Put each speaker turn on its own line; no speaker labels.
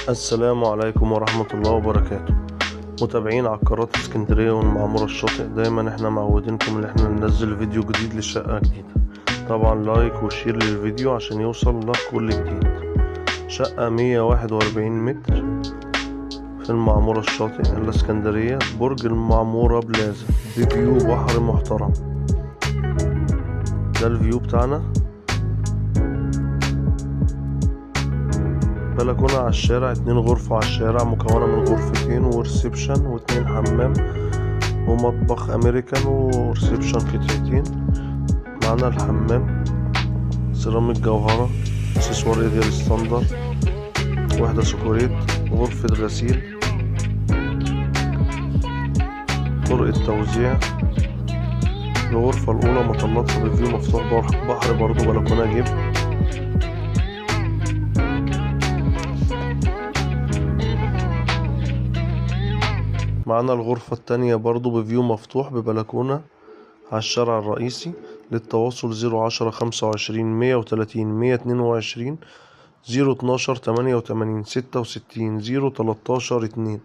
السلام عليكم ورحمة الله وبركاته. متابعين عقارات اسكندرية والمعمورة الشاطئ، دايما احنا معودينكم ان احنا ننزل فيديو جديد لشقة جديدة. طبعا لايك وشير للفيديو عشان يوصل لك كل جديد. شقة 141 متر في المعمورة الشاطئ الاسكندرية، برج المعمورة بلازا، بفيو بحر محترم. ده الفيو بتاعنا، بلكونة على الشارع، 2 غرفة على الشارع مكونة من غرفتين وريسبشن و2 حمام ومطبخ امريكان وريسبشن قطعتين. معنا الحمام سيراميك جوهرة، اكسسوار ريال ستاندر، وحدة سكوريت، غرفة غسيل، طرقة توزيع. الغرفة الأولى مطلاتها بفيو مفتوح بحر برضو، بلكونة جيب. معنا الغرفة التانية برضو بفيو مفتوح ببلكونة على الشارع الرئيسي. للتواصل 010 25 130 122 012 88 66 013 2.